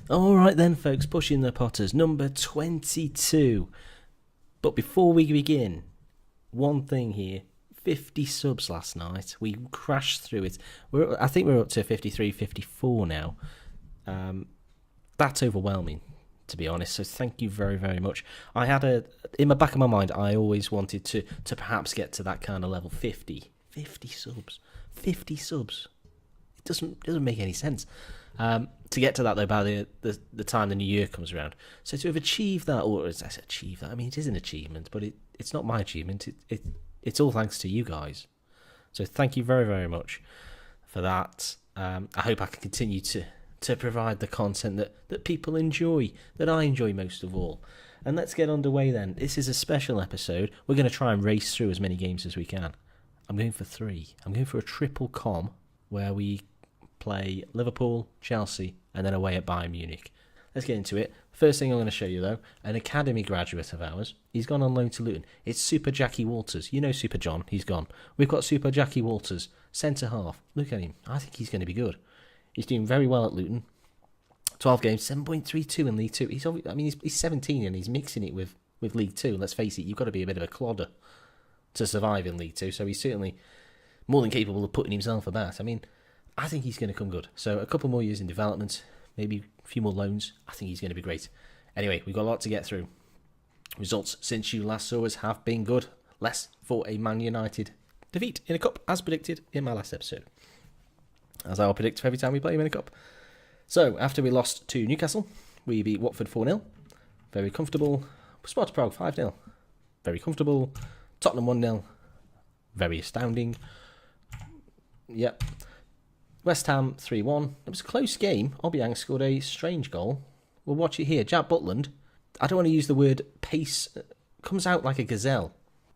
Alright then, folks, Pushing the Potters, number 22. But before we begin, one thing here. 50 subs last night. We crashed through it. I think we're up to 53, 54 now. That's overwhelming, to be honest. So thank you very, very much. I had in the back of my mind, I always wanted to perhaps get to that kind of level. 50 subs. 50 subs. It doesn't make any sense. To get to that, though, by the time the new year comes around. So to have achieved that, or as I said, achieve that, I mean, it is an achievement, but it's not my achievement. It's all thanks to you guys. So thank you very, very much for that. I hope I can continue to provide the content that people enjoy, that I enjoy most of all. And let's get underway then. This is a special episode. We're going to try and race through as many games as we can. I'm going for 3. I'm going for a triple com where we play Liverpool, Chelsea, and then away at Bayern Munich. Let's get into it. First thing I'm going to show you, though, an academy graduate of ours. He's gone on loan to Luton. It's Super Jackie Walters. You know Super John. He's gone. We've got Super Jackie Walters, centre half. Look at him. I think he's going to be good. He's doing very well at Luton. 12 games, 7.32 in League Two. He's 17 and he's mixing it with League Two. Let's face it, you've got to be a bit of a clodder to survive in League Two. So he's certainly more than capable of putting himself about. I mean, I think he's going to come good. So a couple more years in development, maybe a few more loans. I think he's going to be great. Anyway, we've got a lot to get through. Results since you last saw us have been good. Less for a Man United defeat in a cup, as predicted in my last episode. As I will predict for every time we play him in a cup. So, after we lost to Newcastle, we beat Watford 4-0. Very comfortable. Sparta Prague 5-0. Very comfortable. Tottenham 1-0. Very astounding. Yep. West Ham 3-1. It was a close game. Obiang scored a strange goal. We'll watch it here. Jack Butland. I don't want to use the word pace. Comes out like a gazelle.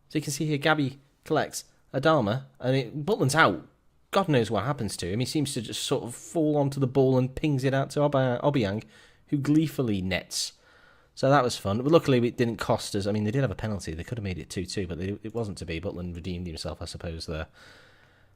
So you can see here, Gabby collects Adama. And Butland's out. God knows what happens to him. He seems to just sort of fall onto the ball and pings it out to Obiang, who gleefully nets. So that was fun. But luckily, it didn't cost us. I mean, they did have a penalty. They could have made it 2-2, but it wasn't to be. Butland redeemed himself, I suppose, there.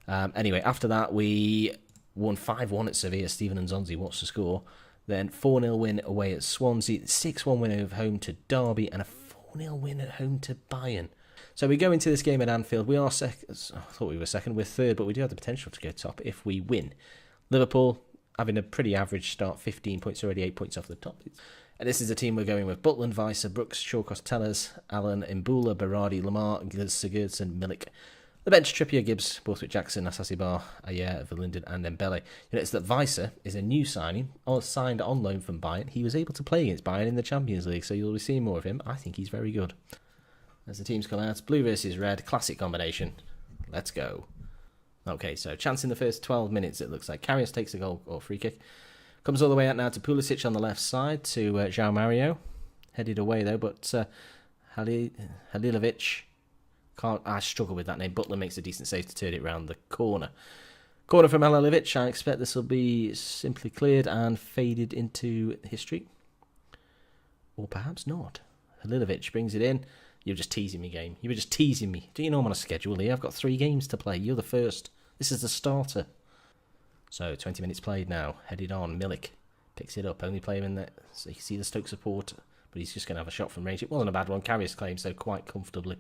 Anyway, after that, we won 5-1 at Sevilla. Steven Nzonzi, what's the score? Then 4-0 win away at Swansea. 6-1 win over home to Derby. And a 4-0 win at home to Bayern. So we go into this game at Anfield. We are second. I thought we were second. We're third, but we do have the potential to go top if we win. Liverpool having a pretty average start, 15 points already, 8 points off the top. And this is the team we're going with: Butland, Weiser, Brooks, Shawcross, Tellers, Allen, Mbula, Berardi, Lamar, Sigurdsson, Milik. The bench: Trippier, Gibbs, Borthwick, Jackson, Asasibar, Ayer, Verlinden, and Dembele. You notice that Weiser is a new signing, signed on loan from Bayern. He was able to play against Bayern in the Champions League, so you'll be seeing more of him. I think he's very good. As the teams come out, blue versus red, classic combination. Let's go. Okay, so chance in the first 12 minutes, it looks like. Karius takes a goal or free kick. Comes all the way out now to Pulisic on the left side to João Mario. Headed away though, but Halilovic. I struggle with that name. Butler makes a decent save to turn it round the corner. Corner from Halilovic. I expect this will be simply cleared and faded into history. Or perhaps not. Halilovic brings it in. You're just teasing me, game. You were just teasing me. Do you know I'm on a schedule here? I've got 3 games to play. You're the first. This is the starter. So, 20 minutes played now. Headed on. Milik picks it up. Only play him in there. So you can see the Stoke support. But he's just going to have a shot from range. It wasn't a bad one. Karius claims so quite comfortably.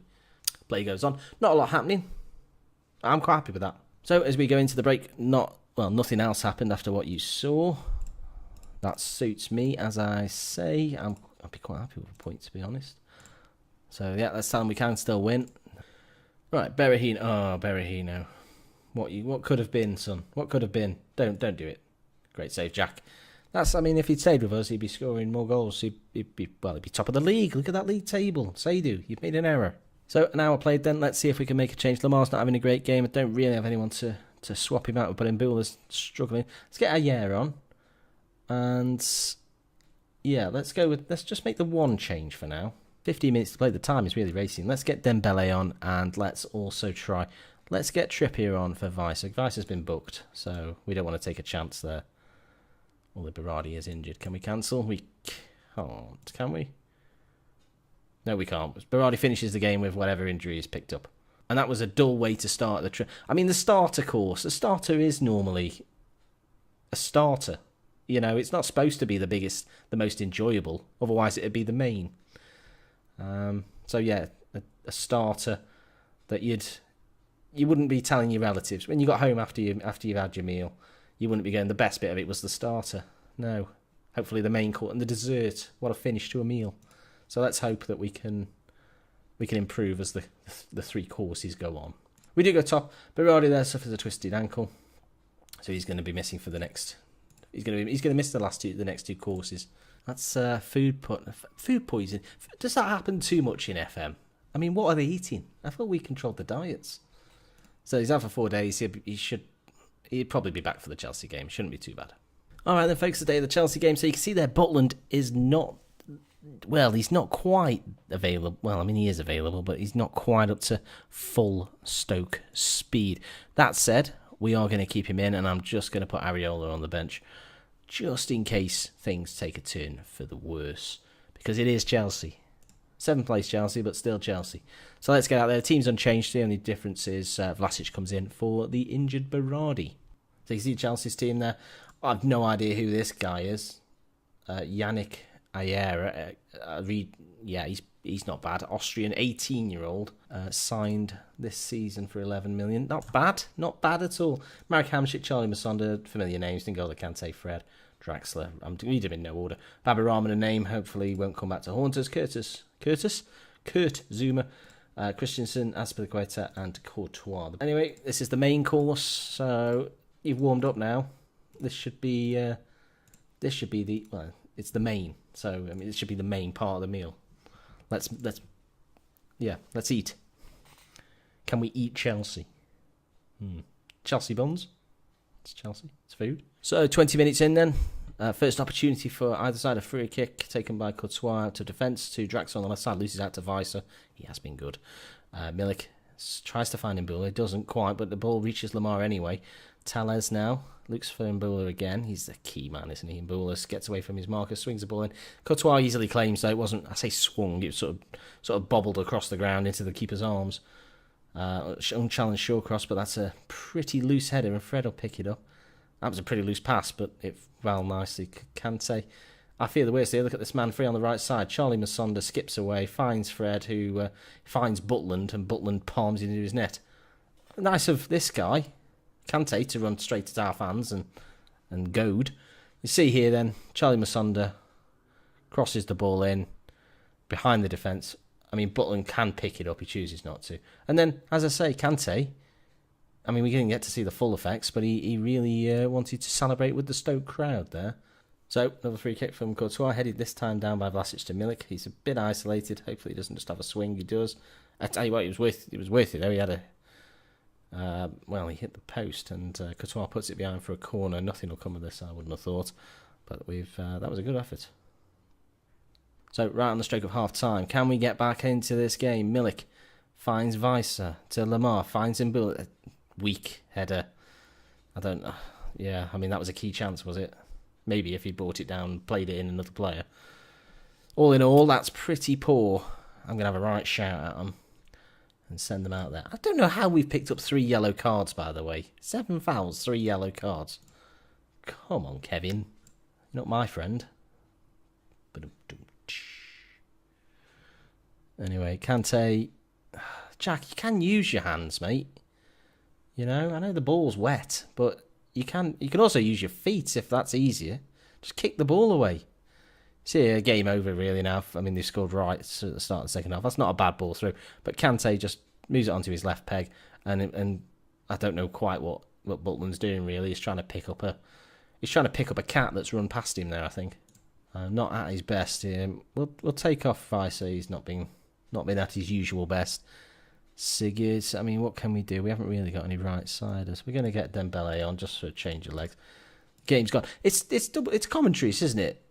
Play goes on. Not a lot happening. I'm quite happy with that. So, as we go into the break, nothing else happened after what you saw. That suits me, as I say. I'll be quite happy with a point, to be honest. So, yeah, let's tell them we can still win. Right, Berahino. Oh, Berahino. What could have been, son? What could have been? Don't do it. Great save, Jack. If he'd stayed with us, he'd be scoring more goals. He'd be top of the league. Look at that league table. Seydu, you've made an error. So, an hour played then. Let's see if we can make a change. Lamar's not having a great game. I don't really have anyone to swap him out with, but Mbula's struggling. Let's get Ayer on. And, yeah, let's just make the one change for now. 15 minutes to play. The time is really racing. Let's get Dembele on, and let's get Trippier on for Weiser. Weiser's been booked, so we don't want to take a chance there. Although Berardi is injured. Can we cancel? We can't, can we? No, we can't. Berardi finishes the game with whatever injury is picked up. And that was a dull way to start the the starter course. The starter is normally a starter. You know, it's not supposed to be the biggest, the most enjoyable. Otherwise, it'd be the main. So yeah, a starter that you wouldn't be telling your relatives when you got home after you've had your meal. You wouldn't be going, the best bit of it was the starter. No, hopefully the main course and the dessert. What a finish to a meal. So let's hope that we can improve as the 3 courses go on. We do go top. Berardi there suffers a twisted ankle, so he's going to be missing for the next. He's going to miss the next 2 courses. That's food poison. Does that happen too much in FM? I mean, what are they eating? I thought we controlled the diets. So he's out for 4 days. He'd probably be back for the Chelsea game. Shouldn't be too bad. All right, then, folks, the day of the Chelsea game. So you can see there, Butland is not. Well, he's not quite available. Well, I mean, he is available, but he's not quite up to full Stoke speed. That said, we are going to keep him in, and I'm just going to put Areola on the bench, just in case things take a turn for the worse, because it is Chelsea. 7th place Chelsea, but still Chelsea. So let's get out there. The team's unchanged. The only difference is Vlasic comes in for the injured Berardi. So you see Chelsea's team there. I've no idea who this guy is. Yannick Ayera. He's not bad. Austrian 18-year-old, signed this season for 11 million. Not bad at all. Marek Hamšík, Charlie Masonda, familiar names. N'Golo Kante, Fred, Draxler. I'm reading them in no order. Bobby Rahman, a name, hopefully won't come back to haunt us. Kurt Zuma, Christensen, Azpilicueta, and Courtois. Anyway, this is the main course, so you've warmed up now. This should be it's the main. So I mean, it should be the main part of the meal. Let's eat. Can we eat Chelsea? Chelsea buns. It's Chelsea. It's food. So 20 minutes in then. First opportunity for either side, a free kick taken by Courtois to defence to Draxler on the left side, loses out to Weiser. He has been good. Milik tries to find Mbula, doesn't quite, but the ball reaches Lamar anyway. Tales now looks for Mbula again. He's the key man, isn't he? Mbula gets away from his marker, swings the ball in. Courtois easily claims, though it wasn't, I say swung, it sort of bobbled across the ground into the keeper's arms. Unchallenged short cross, but that's a pretty loose header, and Fred will pick it up. That was a pretty loose pass, but it fell nicely. Kante, I fear the worst here. Look at this man free on the right side. Charlie Masonda skips away, finds Fred, who finds Butland, and Butland palms into his net. Nice of this guy, Kante, to run straight at our fans and goad. You see here then, Charlie Masonda crosses the ball in behind the defence. I mean, Butland can pick it up, he chooses not to. And then, as I say, Kante, I mean, we didn't get to see the full effects, but he really wanted to celebrate with the Stoke crowd there. So, another free kick from Courtois, headed this time down by Vlasic to Milik. He's a bit isolated. Hopefully he doesn't just have a swing. He does. I tell you what, it was worth it, though. He had he hit the post, and Courtois puts it behind for a corner. Nothing will come of this, I wouldn't have thought. But that was a good effort. So, right on the stroke of half-time, can we get back into this game? Milik finds Weiser to Lamar, finds Mbula. Weak header. I don't know. Yeah, I mean, that was a key chance, was it? Maybe if he brought it down, played it in another player. All in all, that's pretty poor. I'm going to have a right shout at them and send them out there. I don't know how we've picked up 3 yellow cards, by the way. 7 fouls, 3 yellow cards. Come on, Kevin. You're not my friend. Anyway, Kante. Jack, you can use your hands, mate. You know, I know the ball's wet, but you can also use your feet if that's easier. Just kick the ball away. See, a game over really now. I mean, they scored right at the start of the second half. That's not a bad ball through. But Kante just moves it onto his left peg, and I don't know quite what Butland's doing really. He's trying to pick up a cat that's run past him there, I think. Not at his best. We'll take off Weiser. He's not been at his usual best. Sigurd, I mean, what can we do? We haven't really got any right-siders. We're going to get Dembele on just for a change of legs. Game's gone. It's commentaries, isn't it?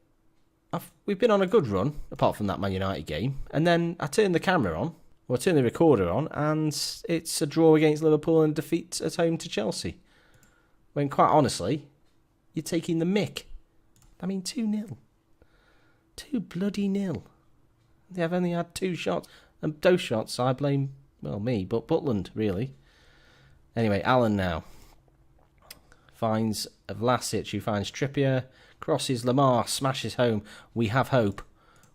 We've been on a good run, apart from that Man United game. And then I turn the camera on, or I turn the recorder on, and it's a draw against Liverpool and defeat at home to Chelsea. When, quite honestly, you're taking the mick. I mean, 2-0. 2-0. They've only had 2 shots. And those shots, I blame... Well, me, but Butland, really. Anyway, Alan now finds Vlasic, who finds Trippier, crosses Lamar, smashes home. We have hope.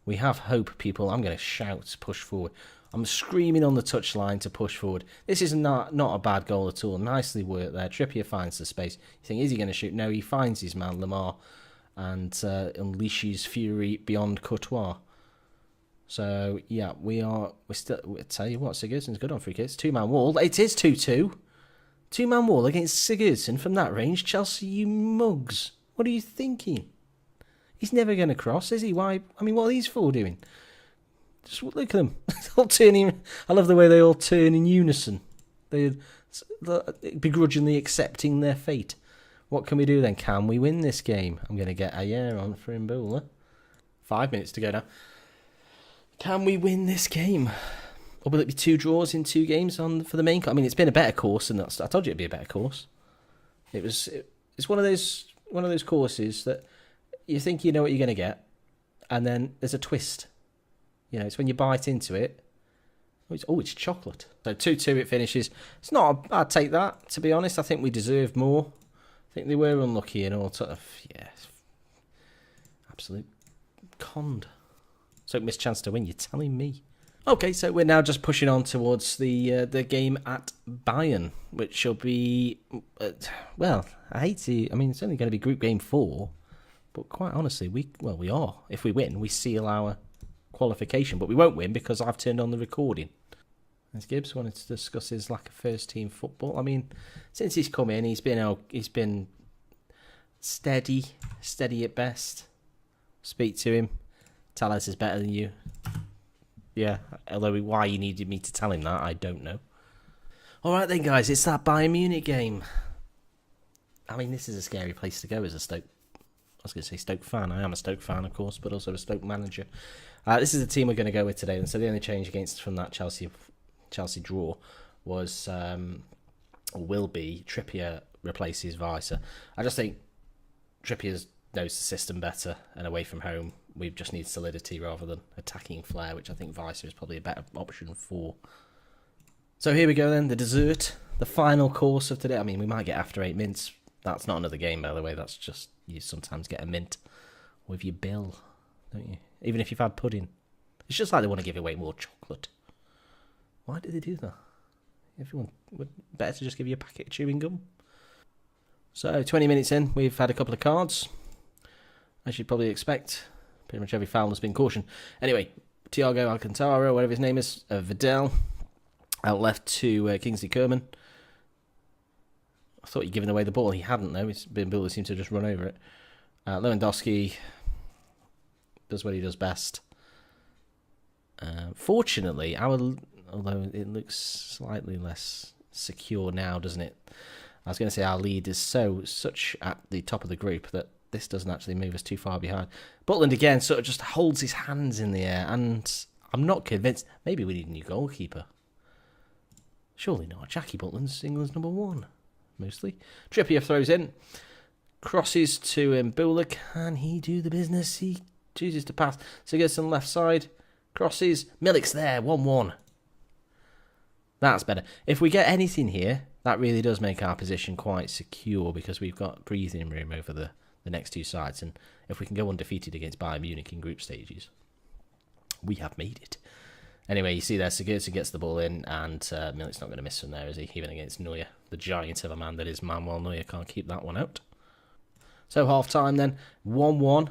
We have hope, people. I'm going to shout, push forward. I'm screaming on the touchline to push forward. This is not a bad goal at all. Nicely worked there. Trippier finds the space. You think, is he going to shoot? No, he finds his man, Lamar, and unleashes fury beyond Courtois. So, yeah, we're still... I tell you what, Sigurdsson's good on free kicks. Two-man wall. It is 2-2. Two-man wall against Sigurdsson from that range. Chelsea, you mugs. What are you thinking? He's never going to cross, is he? Why? I mean, what are these four doing? Just look at them. All turning. I love the way they all turn in unison. They're begrudgingly accepting their fate. What can we do then? Can we win this game? I'm going to get a yeah on for Mboula. 5 minutes to go now. Can we win this game? Or will it be 2 draws in 2 games for the main? I mean, it's been a better course than that. I told you it'd be a better course. It's one of those courses that you think you know what you're going to get, and then there's a twist. You know, it's when you bite into it. It's chocolate. So 2-2 it finishes. It's not. I'd take that, to be honest. I think we deserved more. I think they were unlucky and all sort of. Yeah, absolute conned. So missed chance to win. You're telling me. Okay, so we're now just pushing on towards the game at Bayern, which shall be, well, I hate to, I mean, it's only going to be Group Game 4, but quite honestly, we are. If we win, we seal our qualification, but we won't win because I've turned on the recording. As Gibbs wanted to discuss his lack of first-team football. I mean, since he's come in, he's been steady at best. Speak to him. Tell us is better than you. Yeah, although why you needed me to tell him that, I don't know. Alright then, guys, it's that Bayern Munich game. I mean, this is a scary place to go as a Stoke... I was going to say Stoke fan. I am a Stoke fan, of course, but also a Stoke manager. This is the team we're going to go with today. And so the only change from that Chelsea draw was, or will be, Trippier replaces Weiser. I just think Trippier knows the system better, and away from home, we just need solidity rather than attacking flair, which I think Weiser is probably a better option for. So here we go then, the dessert, the final course of today. I mean, we might get after 8 mints. That's not another game, by the way. That's just, you sometimes get a mint with your bill, don't you? Even if you've had pudding. It's just like they want to give away more chocolate. Why do they do that? Everyone would better to just give you a packet of chewing gum. So 20 minutes in, we've had a couple of cards, as you'd probably expect. Pretty much every foul has been cautioned. Anyway, Thiago Alcantara, whatever his name is, Vidal, out left to Kingsley Coman. I thought he'd given away the ball. He hadn't, though. It's been Buller seemed to just run over it. Lewandowski does what he does best. Fortunately, although it looks slightly less secure now, doesn't it? I was going to say our lead is such at the top of the group that this doesn't actually move us too far behind. Butland again sort of just holds his hands in the air, and I'm not convinced. Maybe we need a new goalkeeper. Surely not. Jackie Butland's England's number 1, mostly. Trippier throws in, crosses to Mboula. Can he do the business? He chooses to pass. So he goes on the left side, crosses. Milik's there, 1-1. That's better. If we get anything here, that really does make our position quite secure because we've got breathing room over the next 2 sides, and if we can go undefeated against Bayern Munich in group stages, we have made it. Anyway, you see there, Sigurdsson gets the ball in, and Milik's not going to miss from there, is he? Even against Neuer, the giant of a man that is Manuel Neuer, can't keep that one out. So half time then, 1-1.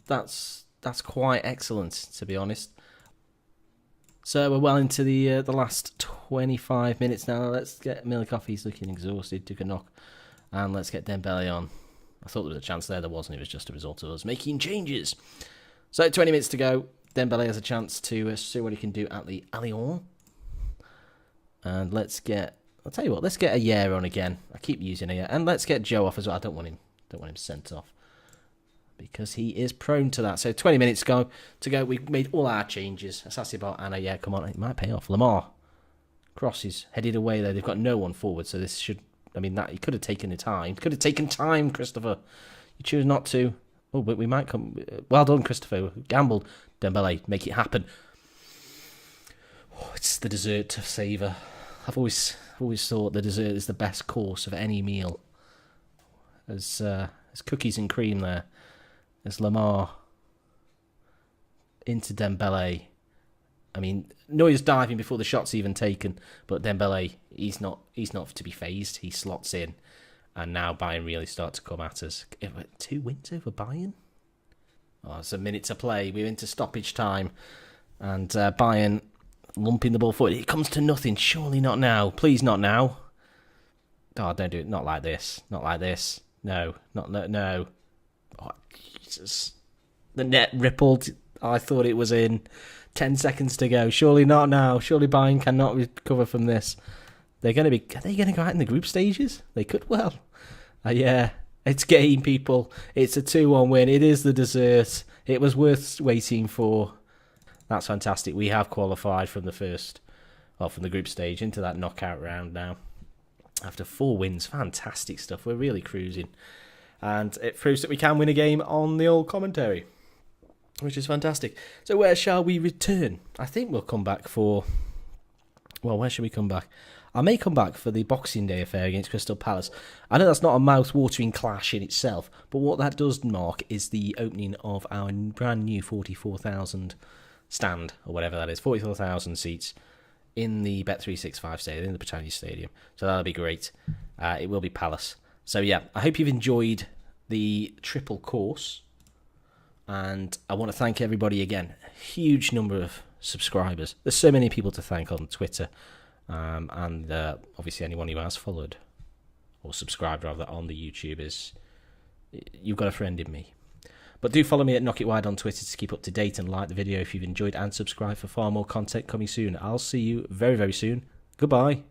That's quite excellent, to be honest. So we're well into the last 25 minutes now. Let's get Milik off. He's looking exhausted. Took a knock, and let's get Dembele on. I thought there was a chance there wasn't. It was just a result of us making changes. So 20 minutes to go. Dembele has a chance to see what he can do at the Allianz. And let's get... I'll tell you what, let's get a yeah on again. I keep using it. And let's get Joe off as well. I don't want him sent off, because he is prone to that. So 20 minutes to go. We've made all our changes. Asasibar, Anna, yeah, come on. It might pay off. Lamar crosses, headed away there. They've got no one forward, so this should... I mean, that he could have taken the time. Could have taken time, Christopher. You choose not to. Oh, but we might come... Well done, Christopher. Gambled. Dembele, make it happen. Oh, it's the dessert to savour. I've always thought the dessert is the best course of any meal. as cookies and cream there. As Lamar into Dembele. I mean, Neuer's diving before the shot's even taken, but Dembele, he's not to be phased. He slots in, and now Bayern really start to come at us. 2 wins over Bayern? Oh, it's a minute to play. We're into stoppage time, and Bayern lumping the ball forward. It comes to nothing. Surely not now. Please not now. God, don't do it. Not like this. Not like this. No. No. Oh, Jesus. The net rippled. I thought it was in. 10 seconds to go. Surely not now. Surely Bayern cannot recover from this. Are they going to go out in the group stages? They could well. Yeah. It's game, people. It's a 2-1 win. It is the dessert. It was worth waiting for. That's fantastic. We have qualified from from the group stage into that knockout round now. After 4 wins. Fantastic stuff. We're really cruising. And it proves that we can win a game on the old commentary, which is fantastic. So where shall we return? I think we'll come back for... Well, where should we come back? I may come back for the Boxing Day affair against Crystal Palace. I know that's not a mouth-watering clash in itself, but what that does mark is the opening of our brand new 44,000 stand, or whatever that is, 44,000 seats in the Bet365 stadium, in the Britannia Stadium. So that'll be great. It will be Palace. So yeah, I hope you've enjoyed the triple course. And I want to thank everybody again. Huge number of subscribers. There's so many people to thank on Twitter. And obviously anyone who has followed or subscribed rather on the YouTube you've got a friend in me. But do follow me at Knock It Wide on Twitter to keep up to date and like the video if you've enjoyed, and subscribe for far more content coming soon. I'll see you very, very soon. Goodbye.